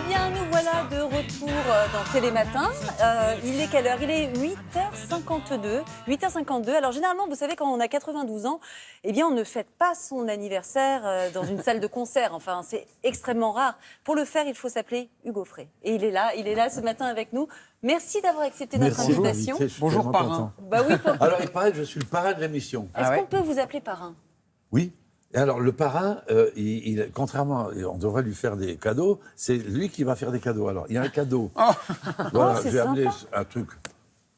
Eh bien, nous voilà de retour dans Télématin. Il est quelle heure? Il est 8h52. 8h52. Alors, généralement, vous savez, quand on a 92 ans, eh bien, on ne fête pas son anniversaire dans une salle de concert. Enfin, c'est extrêmement rare. Pour le faire, il faut s'appeler Hugo Frey. Et il est là ce matin avec nous. Merci d'avoir accepté notre invitation. Bonjour, parrain. Bah oui, Alors, il paraît que je suis le parrain de l'émission. Est-ce qu'on peut vous appeler parrain? Oui. Et alors, le parrain, contrairement, on devrait lui faire des cadeaux, c'est lui qui va faire des cadeaux. Alors, il y a un cadeau. Voilà, c'est j'ai amené sympa. un truc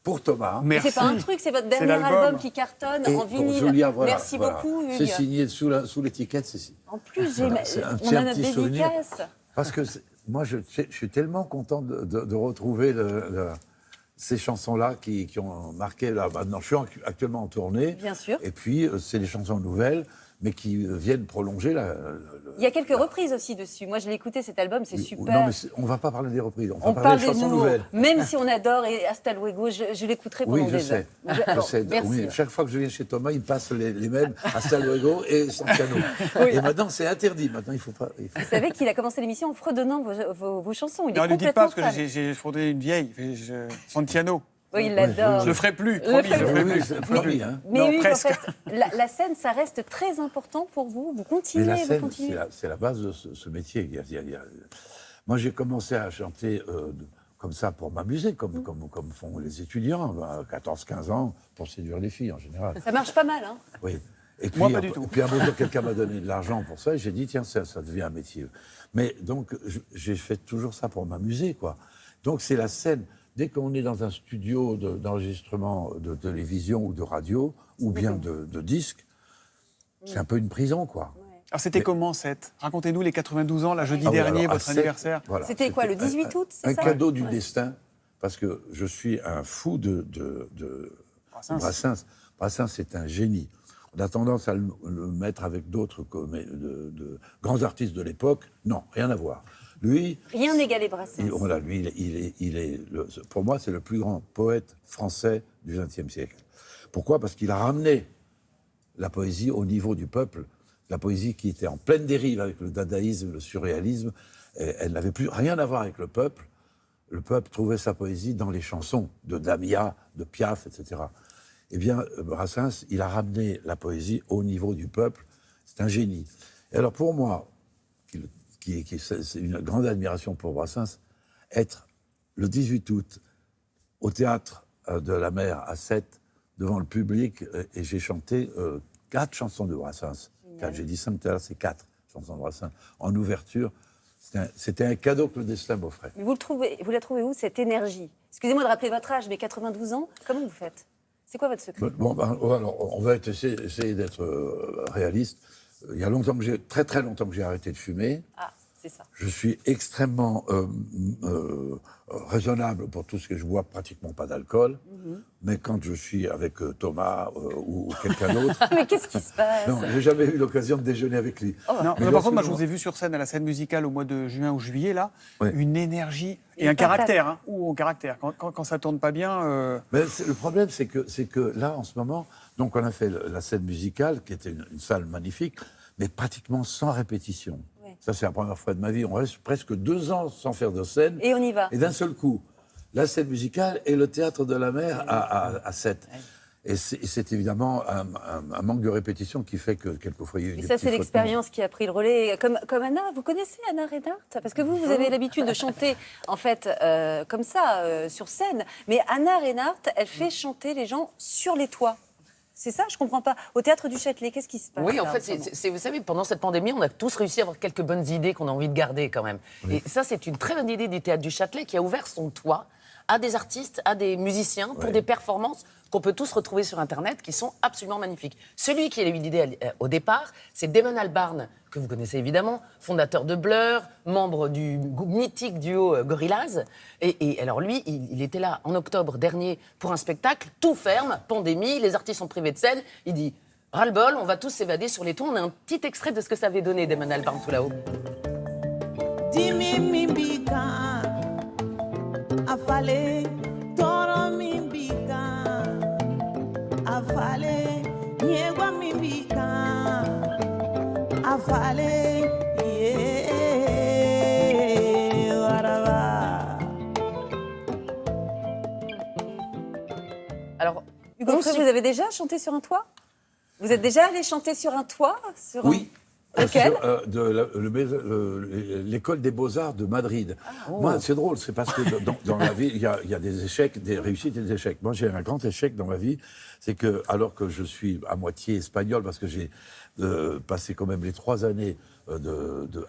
pour Thomas. C'est pas un truc, c'est votre dernier album qui cartonne Et en pour vinyle. Julia, voilà, Merci voilà. beaucoup, Hugues. C'est signé sous l'étiquette, c'est signé. En plus, C'est un on a notre petit souvenir. dédicace. Parce que moi, je suis tellement content de retrouver ces chansons-là qui ont marqué. Là, maintenant, je suis actuellement en tournée. Bien sûr. Et puis, c'est des chansons nouvelles, mais qui viennent prolonger Il y a quelques reprises aussi dessus. Moi, je l'ai écouté, cet album, c'est super. Non, mais on ne va pas parler des reprises, on On va parle parler des des chansons nouveaux. nouvelles. Même si on adore et Hasta Luego, je l'écouterai pendant Oui, je des heures. sais. Je Bon, sais. merci. Oui, chaque fois que je viens chez Thomas, il me passe les mêmes Hasta Luego et Santiano. Et maintenant, c'est interdit. Maintenant, il faut pas. Vous savez qu'il a commencé l'émission en fredonnant vos chansons. Il est Non, ne dites complètement pas, parce que fan. j'ai fondé une vieille, Santiano. Oui, il l'adore. Je le ferai plus, Le promis, ferai je le ferai Oui, plus. c'est promis, hein. Mais Non, oui, en presque. fait, la scène, ça reste très important pour vous. Vous Mais continuez, la vous scène, continuez. c'est la base de ce métier. Moi, j'ai commencé à chanter comme ça pour m'amuser, comme font les étudiants à 14-15 ans, pour séduire les filles en général. Ça marche pas mal, hein. Oui. Et puis, Moi, pas du tout. Et puis, à un moment, quelqu'un m'a donné de l'argent pour ça, et j'ai dit, tiens, ça devient un métier. Mais donc, j'ai fait toujours ça pour m'amuser, quoi. Donc, c'est la scène. Dès qu'on est dans un studio d'enregistrement de télévision ou de radio, ou bien de disque, c'est un peu une prison, quoi. Alors, c'était comment, cette? Racontez-nous les 92 ans, là, jeudi Ah oui, dernier, alors, à votre 7, anniversaire. voilà, C'était quoi, le 18 août, c'est un ça? cadeau du Ouais. destin, parce que je suis un fou de Brassens. Brassens. Brassens, c'est un génie. On a tendance à le mettre avec d'autres de grands artistes de l'époque. Non, rien à voir. Lui, Rien n'égalait Brassens. voilà, lui, pour moi, c'est le plus grand poète français du XXe siècle. Pourquoi? Parce qu'il a ramené la poésie au niveau du peuple. La poésie qui était en pleine dérive avec le dadaïsme, le surréalisme, elle n'avait plus rien à voir avec le peuple. Le peuple trouvait sa poésie dans les chansons de Damia, de Piaf, etc. Eh bien, Brassens, il a ramené la poésie au niveau du peuple. C'est un génie. Et alors, pour moi, c'est une grande admiration pour Brassens, être le 18 août au théâtre de la Mer à 7 devant le public, et j'ai chanté 4 chansons de Brassens. J'ai dit 5 tout à l'heure, c'est 4 chansons de Brassens en ouverture. C'était un cadeau que le destin m'offrait. Mais vous la trouvez où, cette énergie? Excusez-moi de rappeler votre âge, mais 92 ans, comment vous faites? C'est quoi votre secret? Bon, alors, on va essayer d'être réaliste. Il y a longtemps très très longtemps que j'ai arrêté de fumer. Ah, c'est ça. Je suis extrêmement raisonnable pour tout ce que je bois, pratiquement pas d'alcool. Mais quand je suis avec Thomas ou quelqu'un d'autre... Mais qu'est-ce qui se passe? Non, j'ai jamais eu l'occasion de déjeuner avec lui. Non, Mais mais par contre, moi, je lorsque vous ai vu sur scène à la scène musicale au mois de juin ou juillet, là, Ouais. une énergie et Une un patate. caractère, hein, ou un caractère. Quand ça tourne pas bien, Mais le problème, c'est que là, en ce moment, donc on a fait la scène musicale, qui était une salle magnifique, mais pratiquement sans répétition. Ouais. Ça, c'est la première fois de ma vie. On reste presque 2 ans sans faire de scène. Et on y va. Et d'un seul coup, la scène musicale et le théâtre de la Mer à 7. Et c'est évidemment un manque de répétition qui fait que quelquefois il y a eu Et des ça, petits c'est frottements. l'expérience qui a pris le relais. Comme Anna, vous connaissez Anna Reinhardt? Parce que vous avez l'habitude de chanter, en fait, comme ça, sur scène. Mais Anna Reinhardt, elle fait chanter les gens sur les toits. C'est ça? Je comprends pas. Au Théâtre du Châtelet, qu'est-ce qui se passe? Oui, en là, fait, ce moment vous savez, pendant cette pandémie, on a tous réussi à avoir quelques bonnes idées qu'on a envie de garder quand même. Et ça, c'est une très bonne idée du Théâtre du Châtelet qui a ouvert son toit à des artistes, à des musiciens, pour des performances qu'on peut tous retrouver sur Internet, qui sont absolument magnifiques. Celui qui a eu l'idée au départ, c'est Damon Albarn, que vous connaissez évidemment, fondateur de Blur, membre du mythique duo Gorillaz. Et alors lui, il était là en octobre dernier pour un spectacle, tout ferme, pandémie, les artistes sont privés de scène. Il dit, ras-le-bol, on va tous s'évader sur les toits. On a un petit extrait de ce que ça avait donné, Damon Albarn, tout là-haut. Dimi mimbika afale toro mimbika afale nyegwa mimbika afale ye Godfrey, vous avez déjà chanté sur un toit? Vous êtes déjà allé chanter sur un toit? Oui. Lequel? L'école des beaux-arts de Madrid. Moi, c'est drôle, c'est parce que dans la vie, il y a des échecs, des réussites et des échecs. Moi, j'ai un grand échec dans ma vie, c'est que, alors que je suis à moitié espagnol, parce que j'ai passé quand même les 3 années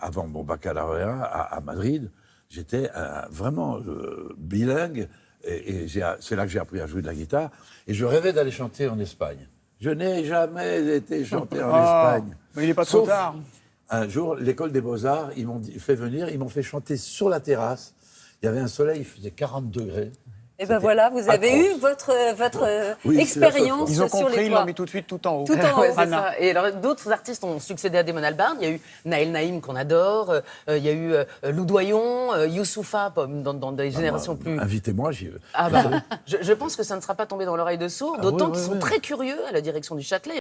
avant mon baccalauréat à Madrid, j'étais vraiment bilingue, et c'est là que j'ai appris à jouer de la guitare, et je rêvais d'aller chanter en Espagne. Je n'ai jamais été chanté en Espagne. Mais il n'est pas trop Sauf tard. un jour, l'école des Beaux-Arts, ils m'ont fait venir, ils m'ont fait chanter sur la terrasse. Il y avait un soleil, il faisait 40 degrés. Et ben C'était voilà, vous avez atroce. eu votre Oui, c'est la seule expérience Ils ont sur compris, les ils l'ont toits. mis tout de suite tout en haut. Tout en haut. Ouais, c'est Anna. ça. Et alors, d'autres artistes ont succédé à Damon Albarn. Il y a eu Naël Naïm, qu'on adore. Il y a eu Lou Doyon, Youssoupha, dans des générations plus... Invitez-moi, j'y vais. Ah bah, je pense que ça ne sera pas tombé dans l'oreille de sourds, d'autant oui, qu'ils oui, sont oui. très curieux à la direction du Châtelet.